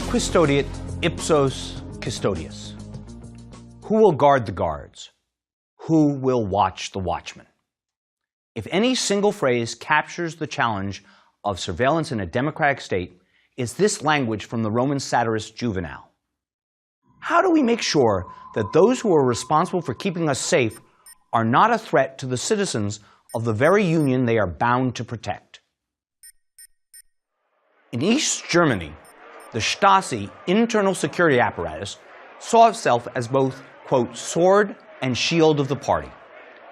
Custodiet ipsos custodius. Who will guard the guards? Who will watch the watchmen? If any single phrase captures the challenge of surveillance in a democratic state, it's this language from the Roman satirist Juvenal. How do we make sure that those who are responsible for keeping us safe are not a threat to the citizens of the very union they are bound to protect? In East Germany, the Stasi internal security apparatus saw itself as both, quote, sword and shield of the party,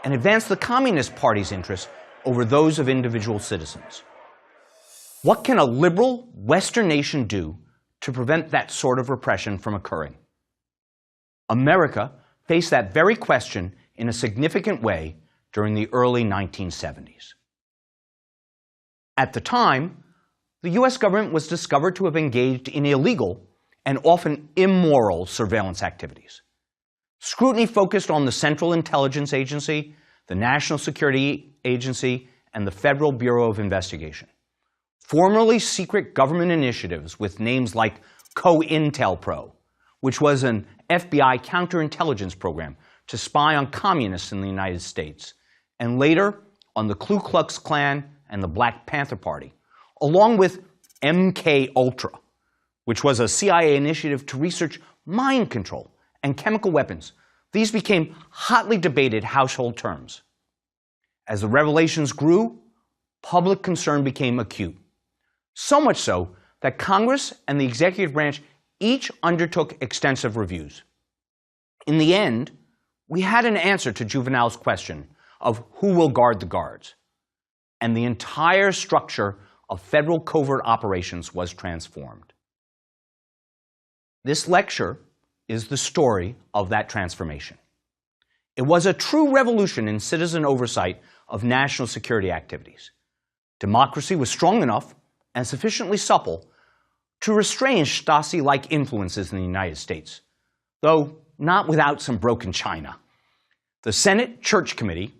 and advanced the Communist Party's interests over those of individual citizens. What can a liberal Western nation do to prevent that sort of repression from occurring? America faced that very question in a significant way during the early 1970s. At the time, the U.S. government was discovered to have engaged in illegal and often immoral surveillance activities. Scrutiny focused on the Central Intelligence Agency, the National Security Agency, and the Federal Bureau of Investigation. Formerly secret government initiatives with names like COINTELPRO, which was an FBI counterintelligence program to spy on communists in the United States, and later on the Ku Klux Klan and the Black Panther Party, along with MK-Ultra, which was a CIA initiative to research mind control and chemical weapons. These became hotly debated household terms. As the revelations grew, public concern became acute. So much so that Congress and the executive branch each undertook extensive reviews. In the end, we had an answer to Juvenal's question of who will guard the guards, and the entire structure of federal covert operations was transformed. This lecture is the story of that transformation. It was a true revolution in citizen oversight of national security activities. Democracy was strong enough and sufficiently supple to restrain Stasi-like influences in the United States, though not without some broken china. The Senate Church Committee,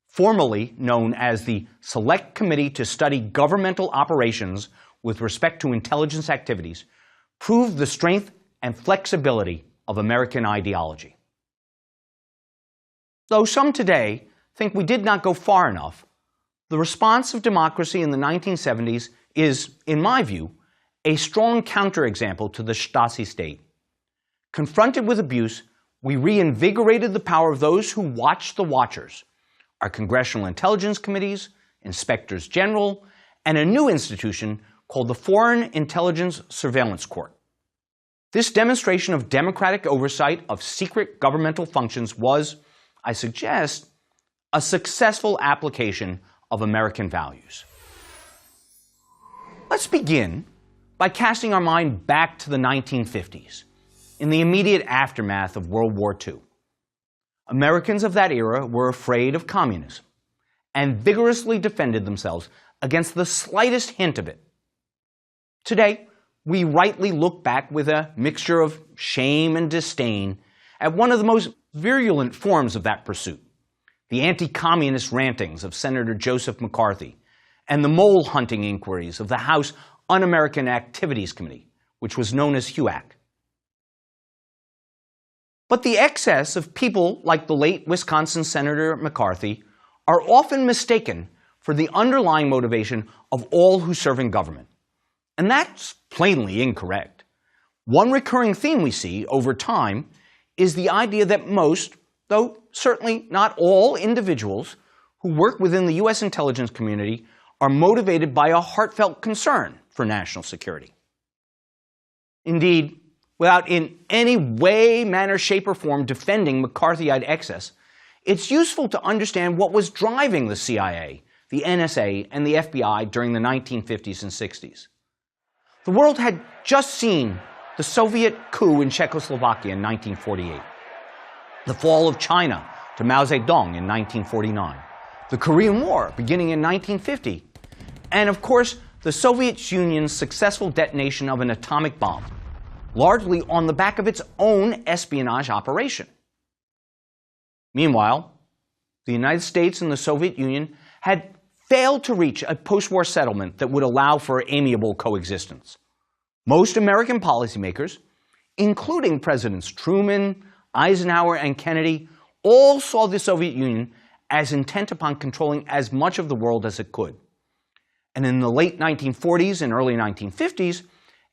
formerly known as the Select Committee to Study Governmental Operations with respect to intelligence activities, proved the strength and flexibility of American ideology. Though some today think we did not go far enough, the response of democracy in the 1970s is, in my view, a strong counterexample to the Stasi state. Confronted with abuse, we reinvigorated the power of those who watched the watchers, our congressional intelligence committees, inspectors general, and a new institution called the Foreign Intelligence Surveillance Court. This demonstration of democratic oversight of secret governmental functions was, I suggest, a successful application of American values. Let's begin by casting our mind back to the 1950s, in the immediate aftermath of World War II. Americans of that era were afraid of communism and vigorously defended themselves against the slightest hint of it. Today, we rightly look back with a mixture of shame and disdain at one of the most virulent forms of that pursuit, the anti-communist rantings of Senator Joseph McCarthy and the mole-hunting inquiries of the House Un-American Activities Committee, which was known as HUAC. But the excess of people like the late Wisconsin Senator McCarthy are often mistaken for the underlying motivation of all who serve in government. And that's plainly incorrect. One recurring theme we see over time is the idea that most, though certainly not all, individuals who work within the U.S. intelligence community are motivated by a heartfelt concern for national security. Indeed, without in any way, manner, shape, or form defending McCarthyite excess, it's useful to understand what was driving the CIA, the NSA, and the FBI during the 1950s and 60s. The world had just seen the Soviet coup in Czechoslovakia in 1948, the fall of China to Mao Zedong in 1949, the Korean War beginning in 1950, and of course, the Soviet Union's successful detonation of an atomic bomb, largely on the back of its own espionage operation. Meanwhile, the United States and the Soviet Union had failed to reach a post-war settlement that would allow for amiable coexistence. Most American policymakers, including Presidents Truman, Eisenhower, and Kennedy, all saw the Soviet Union as intent upon controlling as much of the world as it could. And in the late 1940s and early 1950s,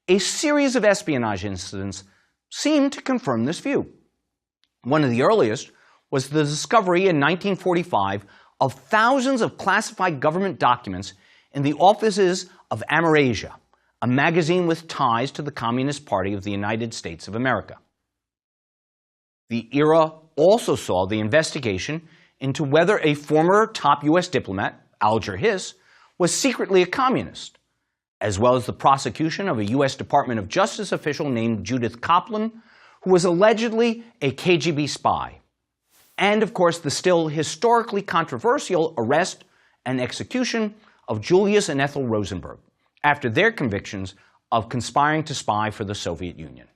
a series of espionage incidents seemed to confirm this view. One of the earliest was the discovery in 1945 of thousands of classified government documents in the offices of Amerasia, a magazine with ties to the Communist Party of the United States of America. The era also saw the investigation into whether a former top U.S. diplomat, Alger Hiss, was secretly a communist, as well as the prosecution of a U.S. Department of Justice official named Judith Kaplan, who was allegedly a KGB spy, and, of course, the still historically controversial arrest and execution of Julius and Ethel Rosenberg after their convictions of conspiring to spy for the Soviet Union.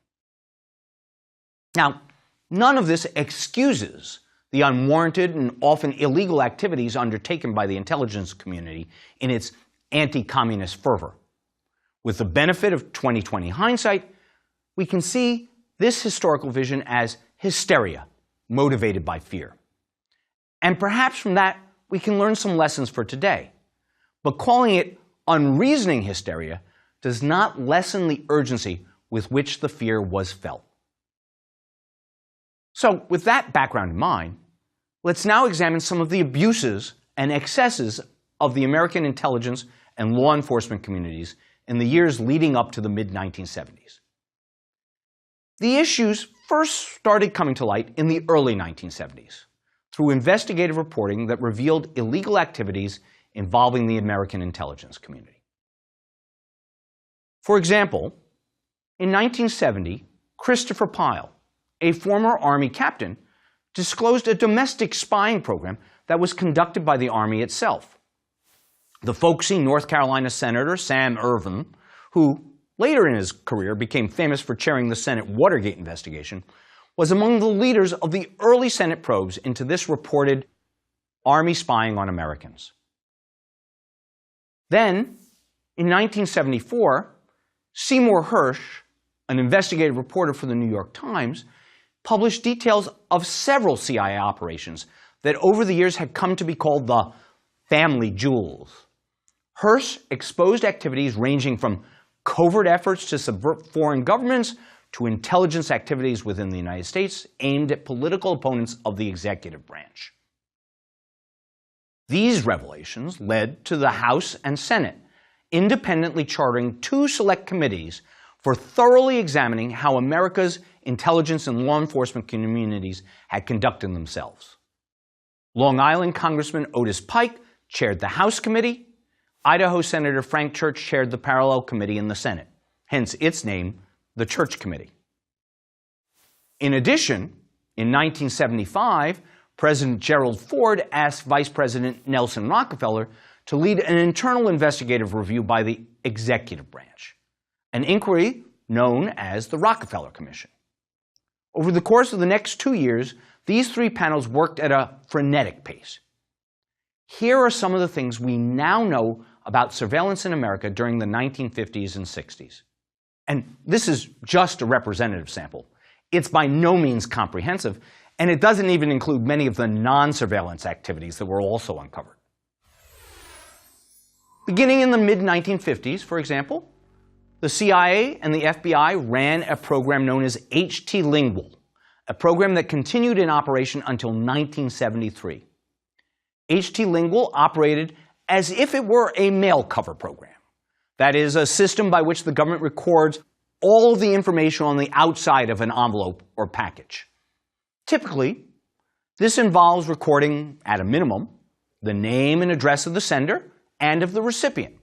Now, none of this excuses the unwarranted and often illegal activities undertaken by the intelligence community in its anti-communist fervor. With the benefit of 20/20 hindsight, we can see this historical vision as hysteria, motivated by fear. And perhaps from that, we can learn some lessons for today. But calling it unreasoning hysteria does not lessen the urgency with which the fear was felt. So, with that background in mind, let's now examine some of the abuses and excesses of the American intelligence and law enforcement communities in the years leading up to the mid-1970s. The issues first started coming to light in the early 1970s through investigative reporting that revealed illegal activities involving the American intelligence community. For example, in 1970, Christopher Pyle, a former Army captain, disclosed a domestic spying program that was conducted by the Army itself. The folksy North Carolina Senator Sam Ervin, who later in his career became famous for chairing the Senate Watergate investigation, was among the leaders of the early Senate probes into this reported Army spying on Americans. Then, in 1974, Seymour Hersh, an investigative reporter for the New York Times, published details of several CIA operations that over the years had come to be called the family jewels. Hersh exposed activities ranging from covert efforts to subvert foreign governments to intelligence activities within the United States aimed at political opponents of the executive branch. These revelations led to the House and Senate independently chartering two select committees for thoroughly examining how America's intelligence and law enforcement communities had conducted themselves. Long Island Congressman Otis Pike chaired the House committee. Idaho Senator Frank Church chaired the parallel committee in the Senate, hence its name, the Church Committee. In addition, in 1975, President Gerald Ford asked Vice President Nelson Rockefeller to lead an internal investigative review by the executive branch, an inquiry known as the Rockefeller Commission. Over the course of the next 2 years, these three panels worked at a frenetic pace. Here are some of the things we now know about surveillance in America during the 1950s and 60s. And this is just a representative sample. It's by no means comprehensive, and it doesn't even include many of the non-surveillance activities that were also uncovered. Beginning in the mid-1950s, for example, the CIA and the FBI ran a program known as HT Lingual, a program that continued in operation until 1973. HT Lingual operated as if it were a mail cover program. That is, a system by which the government records all of the information on the outside of an envelope or package. Typically, this involves recording, at a minimum, the name and address of the sender and of the recipient.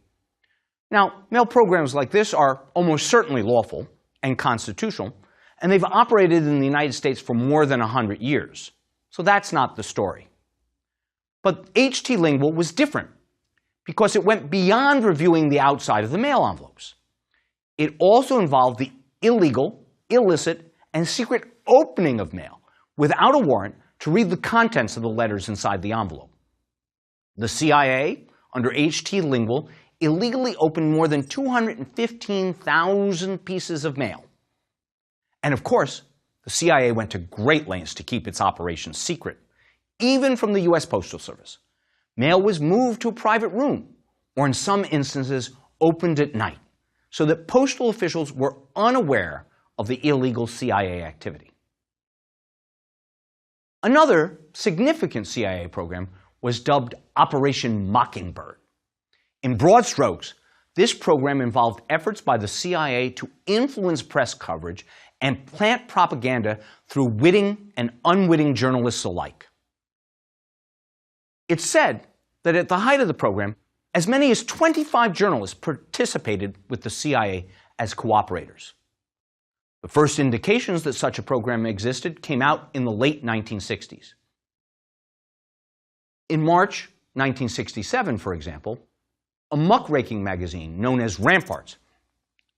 Now, mail programs like this are almost certainly lawful and constitutional, and they've operated in the United States for more than 100 years. So that's not the story. But HT Lingual was different because it went beyond reviewing the outside of the mail envelopes. It also involved the illegal, illicit, and secret opening of mail without a warrant to read the contents of the letters inside the envelope. The CIA, under HT Lingual, illegally opened more than 215,000 pieces of mail. And of course, the CIA went to great lengths to keep its operations secret, even from the U.S. Postal Service. Mail was moved to a private room, or in some instances, opened at night, so that postal officials were unaware of the illegal CIA activity. Another significant CIA program was dubbed Operation Mockingbird. In broad strokes, this program involved efforts by the CIA to influence press coverage and plant propaganda through witting and unwitting journalists alike. It's said that at the height of the program, as many as 25 journalists participated with the CIA as cooperators. The first indications that such a program existed came out in the late 1960s. In March 1967, for example, a muckraking magazine known as Ramparts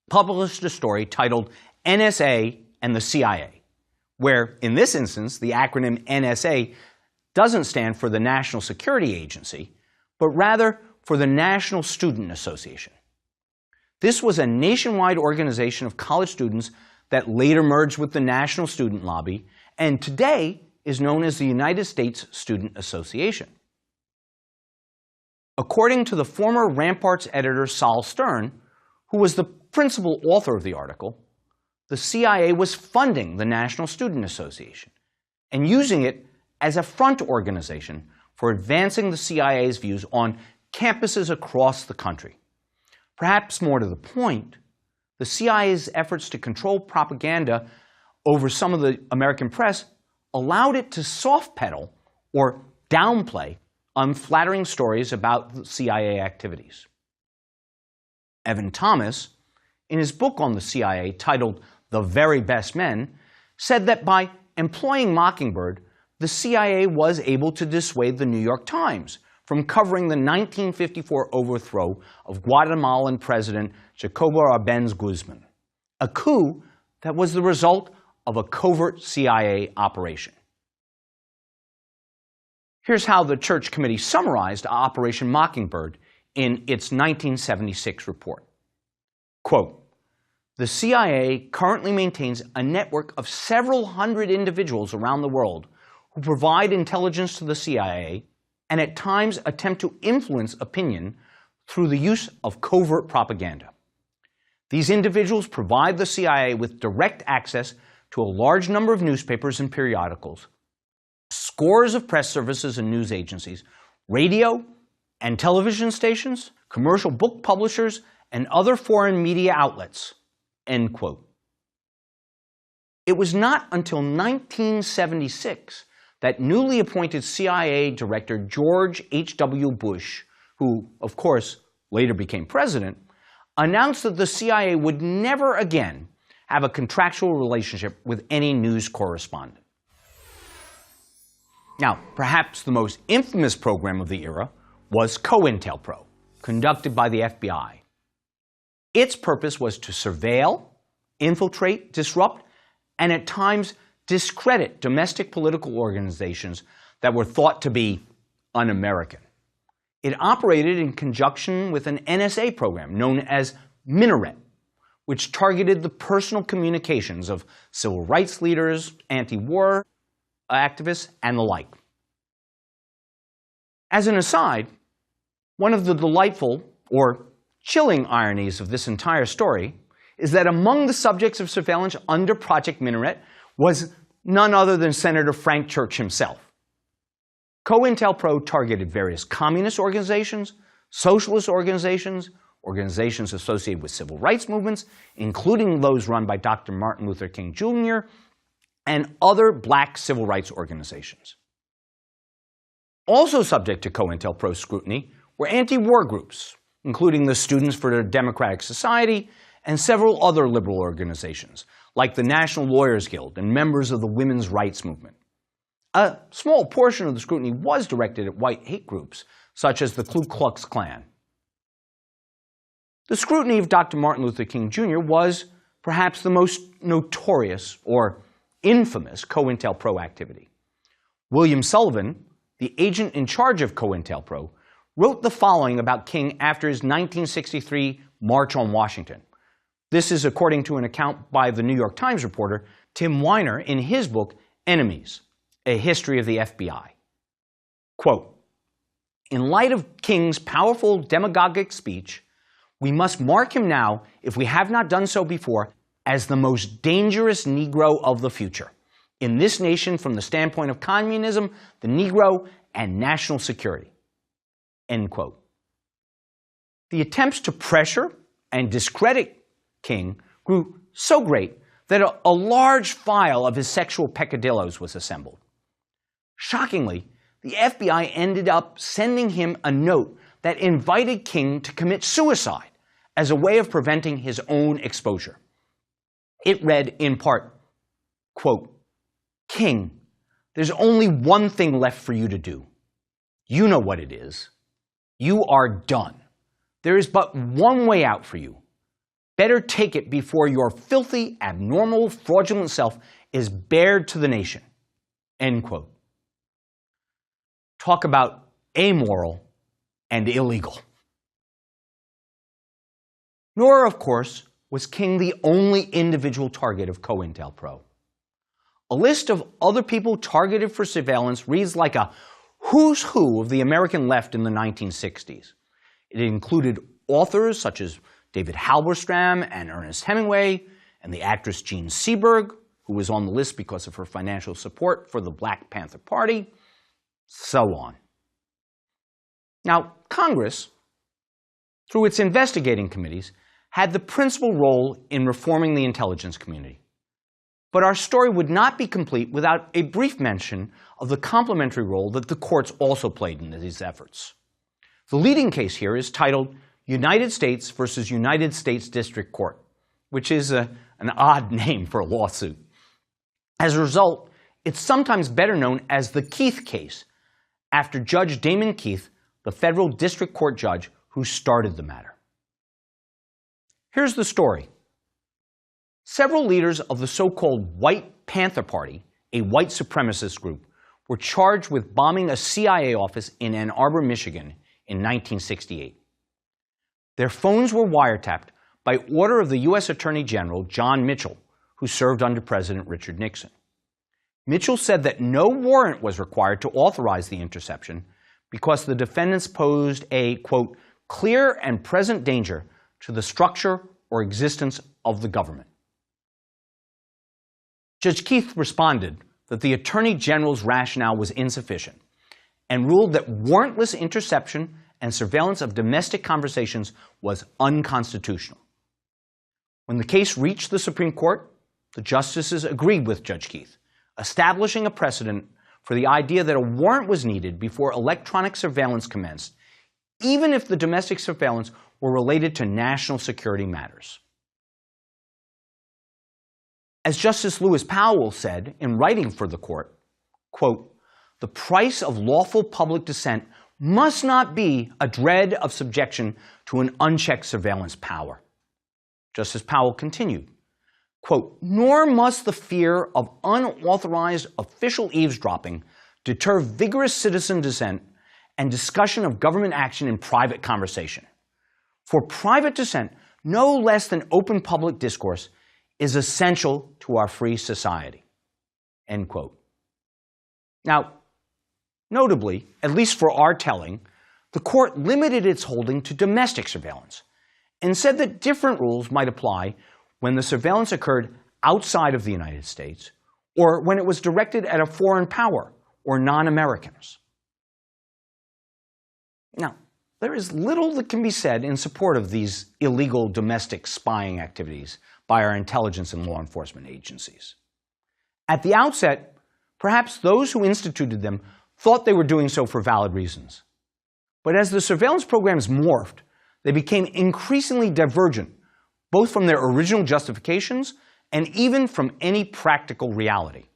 published a story titled NSA and the CIA, where, in this instance, the acronym NSA doesn't stand for the National Security Agency, but rather for the National Student Association. This was a nationwide organization of college students that later merged with the National Student Lobby and today is known as the United States Student Association. According to the former Ramparts editor Sol Stern, who was the principal author of the article, the CIA was funding the National Student Association and using it as a front organization for advancing the CIA's views on campuses across the country. Perhaps more to the point, the CIA's efforts to control propaganda over some of the American press allowed it to soft pedal or downplay unflattering stories about the CIA activities. Evan Thomas, in his book on the CIA titled The Very Best Men, said that by employing Mockingbird, the CIA was able to dissuade the New York Times from covering the 1954 overthrow of Guatemalan President Jacobo Arbenz Guzman, a coup that was the result of a covert CIA operation. Here's how the Church Committee summarized Operation Mockingbird in its 1976 report. Quote, "The CIA currently maintains a network of several hundred individuals around the world who provide intelligence to the CIA and at times attempt to influence opinion through the use of covert propaganda. These individuals provide the CIA with direct access to a large number of newspapers and periodicals, scores of press services and news agencies, radio and television stations, commercial book publishers, and other foreign media outlets." End quote. It was not until 1976 that newly appointed CIA Director George H.W. Bush, who, of course, later became president, announced that the CIA would never again have a contractual relationship with any news correspondent. Now, perhaps the most infamous program of the era was COINTELPRO, conducted by the FBI. Its purpose was to surveil, infiltrate, disrupt, and at times discredit domestic political organizations that were thought to be un-American. It operated in conjunction with an NSA program known as Minaret, which targeted the personal communications of civil rights leaders, anti-war activists, and the like. As an aside, one of the delightful or chilling ironies of this entire story is that among the subjects of surveillance under Project Minaret was none other than Senator Frank Church himself. COINTELPRO targeted various communist organizations, socialist organizations, organizations associated with civil rights movements, including those run by Dr. Martin Luther King Jr., and other black civil rights organizations. Also subject to COINTELPRO scrutiny were anti-war groups, including the Students for the Democratic Society and several other liberal organizations, like the National Lawyers Guild and members of the women's rights movement. A small portion of the scrutiny was directed at white hate groups, such as the Ku Klux Klan. The scrutiny of Dr. Martin Luther King Jr. was perhaps the most notorious or infamous COINTELPRO activity. William Sullivan, the agent in charge of COINTELPRO, wrote the following about King after his 1963 March on Washington. This is according to an account by the New York Times reporter Tim Weiner in his book, Enemies, A History of the FBI. Quote, "In light of King's powerful demagogic speech, we must mark him now, if we have not done so before, as the most dangerous Negro of the future in this nation from the standpoint of communism, the Negro, and national security." End quote. The attempts to pressure and discredit King grew so great that a large file of his sexual peccadillos was assembled. Shockingly, the FBI ended up sending him a note that invited King to commit suicide as a way of preventing his own exposure. It read in part, quote, "King, there's only one thing left for you to do. You know what it is. You are done. There is but one way out for you. Better take it before your filthy, abnormal, fraudulent self is bared to the nation." End quote. Talk about amoral and illegal. Nor, of course, was King the only individual target of COINTELPRO. A list of other people targeted for surveillance reads like a who's who of the American left in the 1960s. It included authors such as David Halberstam and Ernest Hemingway, and the actress Jean Seberg, who was on the list because of her financial support for the Black Panther Party, so on. Now, Congress, through its investigating committees, had the principal role in reforming the intelligence community. But our story would not be complete without a brief mention of the complementary role that the courts also played in these efforts. The leading case here is titled United States versus United States District Court, which is an odd name for a lawsuit. As a result, it's sometimes better known as the Keith case, after Judge Damon Keith, the federal district court judge who started the matter. Here's the story. Several leaders of the so-called White Panther Party, a white supremacist group, were charged with bombing a CIA office in Ann Arbor, Michigan in 1968. Their phones were wiretapped by order of the U.S. Attorney General John Mitchell, who served under President Richard Nixon. Mitchell said that no warrant was required to authorize the interception because the defendants posed a, quote, "clear and present danger to the structure or existence of the government." Judge Keith responded that the Attorney General's rationale was insufficient and ruled that warrantless interception and surveillance of domestic conversations was unconstitutional. When the case reached the Supreme Court, the justices agreed with Judge Keith, establishing a precedent for the idea that a warrant was needed before electronic surveillance commenced, even if the domestic surveillance were related to national security matters. As Justice Lewis Powell said in writing for the court, quote, "The price of lawful public dissent must not be a dread of subjection to an unchecked surveillance power." Justice Powell continued, quote, "Nor must the fear of unauthorized official eavesdropping deter vigorous citizen dissent and discussion of government action in private conversation. For private dissent, no less than open public discourse, is essential to our free society." End quote. Now, notably, at least for our telling, the court limited its holding to domestic surveillance and said that different rules might apply when the surveillance occurred outside of the United States or when it was directed at a foreign power or non-Americans. Now, there is little that can be said in support of these illegal domestic spying activities by our intelligence and law enforcement agencies. At the outset, perhaps those who instituted them thought they were doing so for valid reasons. But as the surveillance programs morphed, they became increasingly divergent, both from their original justifications and even from any practical reality.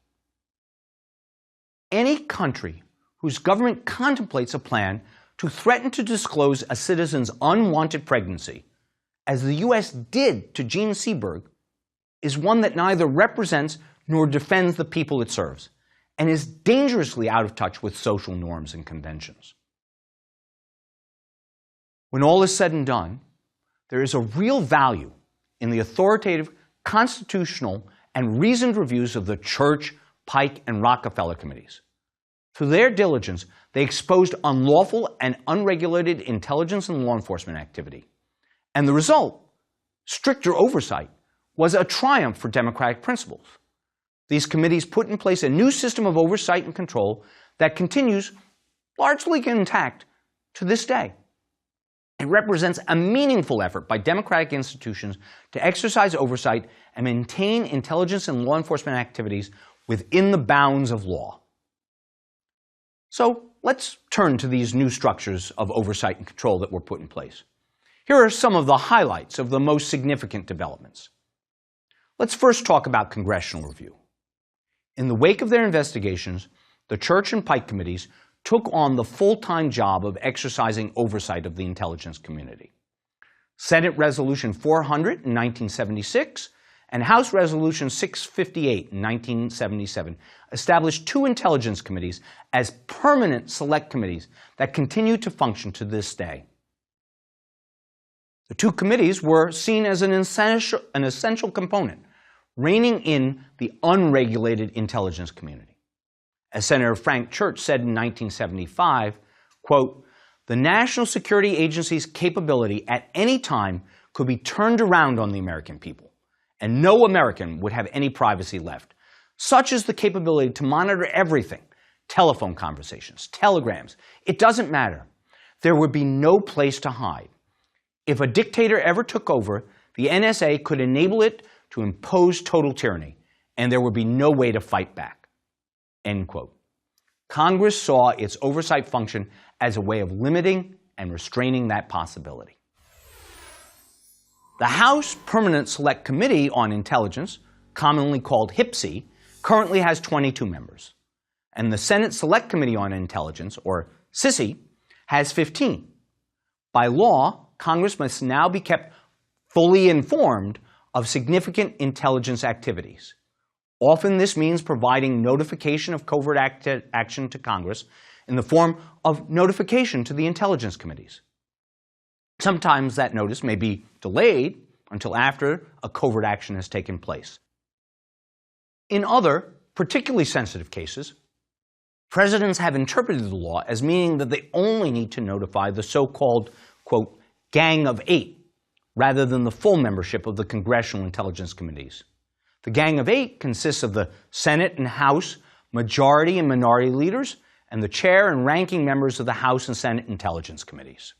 Any country whose government contemplates a plan to threaten to disclose a citizen's unwanted pregnancy, as the U.S. did to Jean Seberg, is one that neither represents nor defends the people it serves, and is dangerously out of touch with social norms and conventions. When all is said and done, there is a real value in the authoritative, constitutional, and reasoned reviews of the Church, Pike, and Rockefeller committees. Through their diligence, they exposed unlawful and unregulated intelligence and law enforcement activity. And the result, stricter oversight, was a triumph for democratic principles. These committees put in place a new system of oversight and control that continues largely intact to this day. It represents a meaningful effort by democratic institutions to exercise oversight and maintain intelligence and law enforcement activities within the bounds of law. So let's turn to these new structures of oversight and control that were put in place. Here are some of the highlights of the most significant developments. Let's first talk about congressional review. In the wake of their investigations, the Church and Pike committees took on the full-time job of exercising oversight of the intelligence community. Senate Resolution 400 in 1976 and House Resolution 658 in 1977 established two intelligence committees as permanent select committees that continue to function to this day. The two committees were seen as an essential component, reining in the unregulated intelligence community. As Senator Frank Church said in 1975, quote, "The National Security Agency's capability at any time could be turned around on the American people, and no American would have any privacy left. Such is the capability to monitor everything, telephone conversations, telegrams. It doesn't matter. There would be no place to hide. If a dictator ever took over, the NSA could enable it to impose total tyranny, and there would be no way to fight back." End quote. Congress saw its oversight function as a way of limiting and restraining that possibility. The House Permanent Select Committee on Intelligence, commonly called HPSI, currently has 22 members. And the Senate Select Committee on Intelligence, or SISI, has 15. By law, Congress must now be kept fully informed of significant intelligence activities. Often this means providing notification of covert action to Congress in the form of notification to the intelligence committees. Sometimes that notice may be delayed until after a covert action has taken place. In other, particularly sensitive cases, presidents have interpreted the law as meaning that they only need to notify the so-called, quote, Gang of Eight, rather than the full membership of the Congressional Intelligence Committees. The Gang of Eight consists of the Senate and House majority and minority leaders and the chair and ranking members of the House and Senate Intelligence Committees.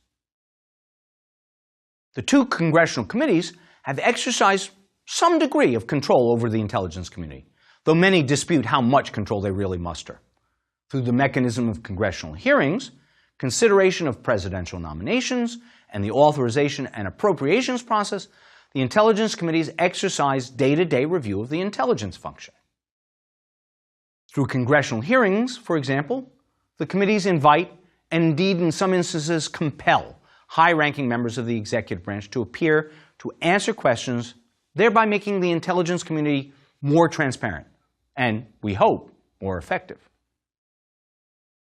The two congressional committees have exercised some degree of control over the intelligence community, though many dispute how much control they really muster. Through the mechanism of congressional hearings, consideration of presidential nominations, and the authorization and appropriations process, the intelligence committees exercise day-to-day review of the intelligence function. Through congressional hearings, for example, the committees invite, and indeed in some instances compel, high-ranking members of the executive branch to appear to answer questions, thereby making the intelligence community more transparent and, we hope, more effective.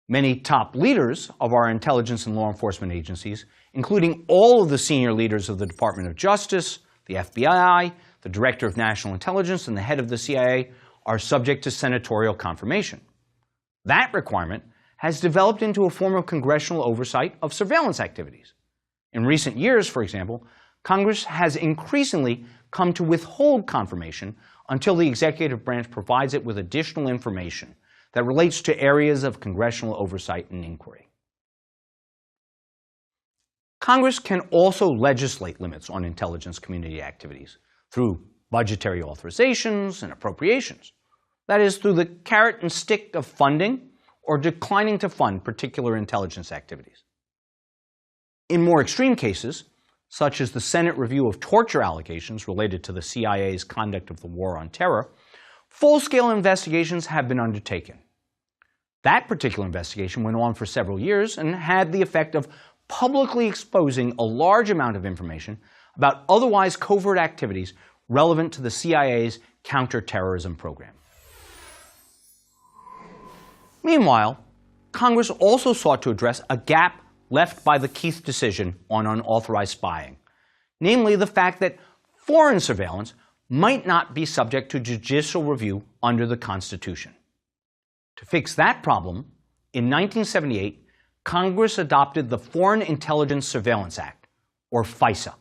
Many top leaders of our intelligence and law enforcement agencies, including all of the senior leaders of the Department of Justice, the FBI, the Director of National Intelligence, and the head of the CIA, are subject to senatorial confirmation. That requirement has developed into a form of congressional oversight of surveillance activities. In recent years, for example, Congress has increasingly come to withhold confirmation until the executive branch provides it with additional information that relates to areas of congressional oversight and inquiry. Congress can also legislate limits on intelligence community activities through budgetary authorizations and appropriations. That is, through the carrot and stick of funding or declining to fund particular intelligence activities. In more extreme cases, such as the Senate review of torture allegations related to the CIA's conduct of the War on Terror, full-scale investigations have been undertaken. That particular investigation went on for several years and had the effect of publicly exposing a large amount of information about otherwise covert activities relevant to the CIA's counterterrorism program. Meanwhile, Congress also sought to address a gap left by the Keith decision on unauthorized spying, namely the fact that foreign surveillance might not be subject to judicial review under the Constitution. To fix that problem, in 1978, Congress adopted the Foreign Intelligence Surveillance Act, or FISA,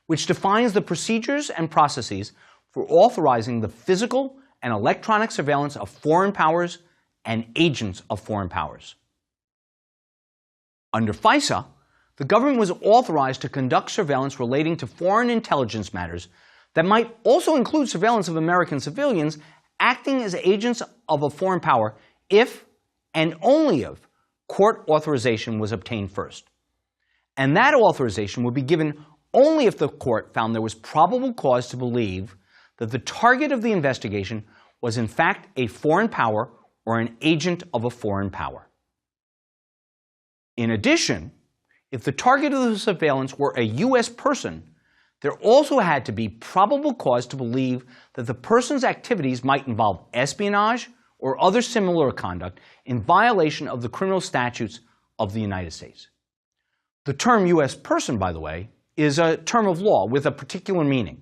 which defines the procedures and processes for authorizing the physical and electronic surveillance of foreign powers and agents of foreign powers. Under FISA, the government was authorized to conduct surveillance relating to foreign intelligence matters that might also include surveillance of American civilians acting as agents of a foreign power if and only if court authorization was obtained first. And that authorization would be given only if the court found there was probable cause to believe that the target of the investigation was in fact a foreign power or an agent of a foreign power. In addition, if the target of the surveillance were a U.S. person, there also had to be probable cause to believe that the person's activities might involve espionage or other similar conduct in violation of the criminal statutes of the United States. The term U.S. person, by the way, is a term of law with a particular meaning.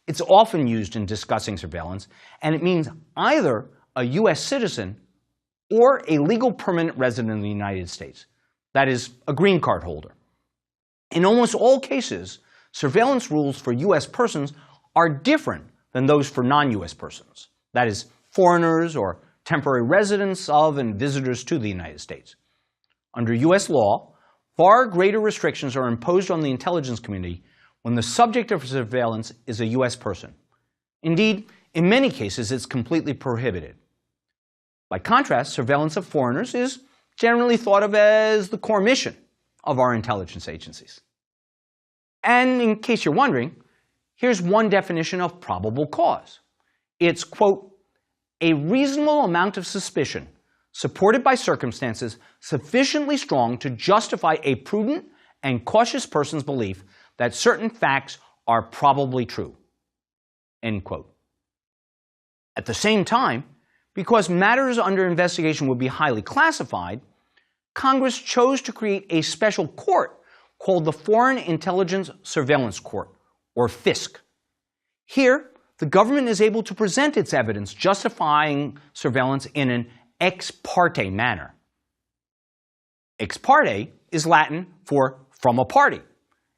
It's often used in discussing surveillance, and it means either a U.S. citizen or a legal permanent resident of the United States, that is, a green card holder. In almost all cases, surveillance rules for U.S. persons are different than those for non-U.S. persons, that is, foreigners or temporary residents of and visitors to the United States. Under U.S. law, far greater restrictions are imposed on the intelligence community when the subject of surveillance is a U.S. person. Indeed, in many cases, it's completely prohibited. By contrast, surveillance of foreigners is generally thought of as the core mission of our intelligence agencies. And in case you're wondering, here's one definition of probable cause. It's, quote, a reasonable amount of suspicion supported by circumstances sufficiently strong to justify a prudent and cautious person's belief that certain facts are probably true, end quote. At the same time, because matters under investigation would be highly classified, Congress chose to create a special court called the Foreign Intelligence Surveillance Court, or FISC. Here, the government is able to present its evidence justifying surveillance in an ex parte manner. Ex parte is Latin for from a party,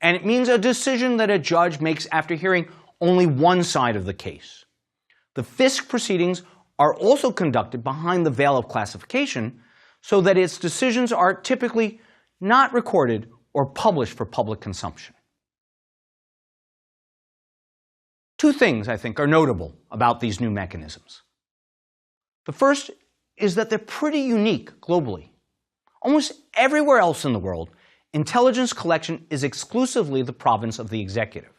and it means a decision that a judge makes after hearing only one side of the case. The FISC proceedings are also conducted behind the veil of classification so that its decisions are typically not recorded or published for public consumption. Two things, I think, are notable about these new mechanisms. The first is that they're pretty unique globally. Almost everywhere else in the world, intelligence collection is exclusively the province of the executive.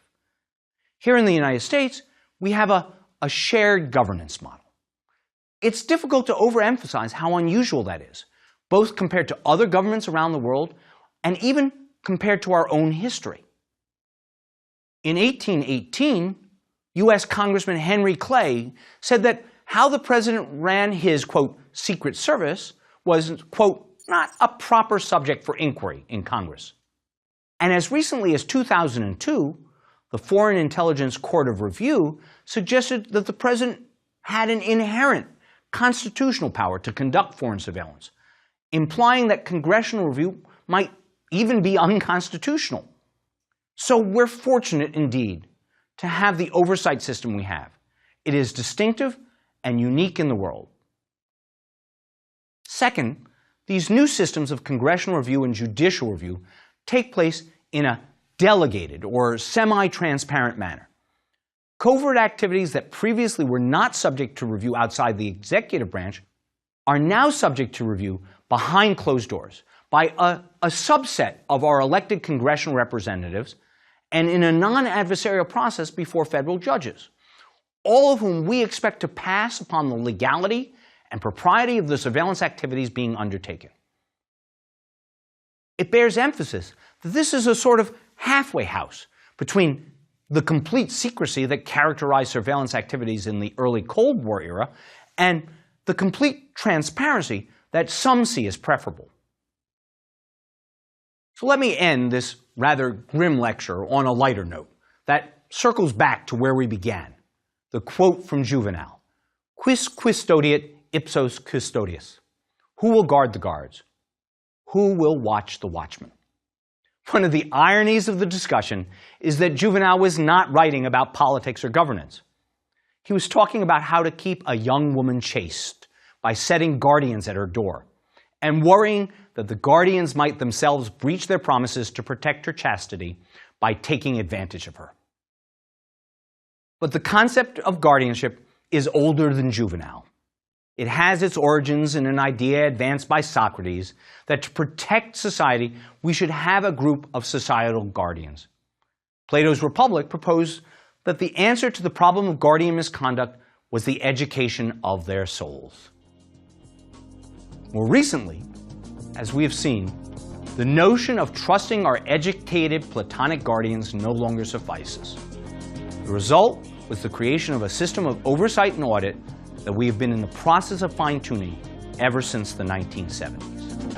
Here in the United States, we have a shared governance model. It's difficult to overemphasize how unusual that is, both compared to other governments around the world and even compared to our own history. In 1818, U.S. Congressman Henry Clay said that how the president ran his, quote, Secret Service was, quote, not a proper subject for inquiry in Congress. And as recently as 2002, the Foreign Intelligence Court of Review suggested that the president had an inherent constitutional power to conduct foreign surveillance, implying that congressional review might even be unconstitutional. So we're fortunate indeed to have the oversight system we have. It is distinctive and unique in the world. Second, these new systems of congressional review and judicial review take place in a delegated or semi-transparent manner. Covert activities that previously were not subject to review outside the executive branch are now subject to review behind closed doors by a subset of our elected congressional representatives and in a non-adversarial process before federal judges, all of whom we expect to pass upon the legality and propriety of the surveillance activities being undertaken. It bears emphasis that this is a sort of halfway house between the complete secrecy that characterized surveillance activities in the early Cold War era and the complete transparency that some see as preferable. So let me end this rather grim lecture on a lighter note that circles back to where we began. The quote from Juvenal, "Quis custodiet ipsos custodius?" Who will guard the guards? Who will watch the watchmen? One of the ironies of the discussion is that Juvenal was not writing about politics or governance. He was talking about how to keep a young woman chaste by setting guardians at her door, and worrying that the guardians might themselves breach their promises to protect her chastity by taking advantage of her. But the concept of guardianship is older than Juvenal. It has its origins in an idea advanced by Socrates that to protect society, we should have a group of societal guardians. Plato's Republic proposed that the answer to the problem of guardian misconduct was the education of their souls. More recently, as we have seen, the notion of trusting our educated Platonic guardians no longer suffices. The result was the creation of a system of oversight and audit that we have been in the process of fine-tuning ever since the 1970s.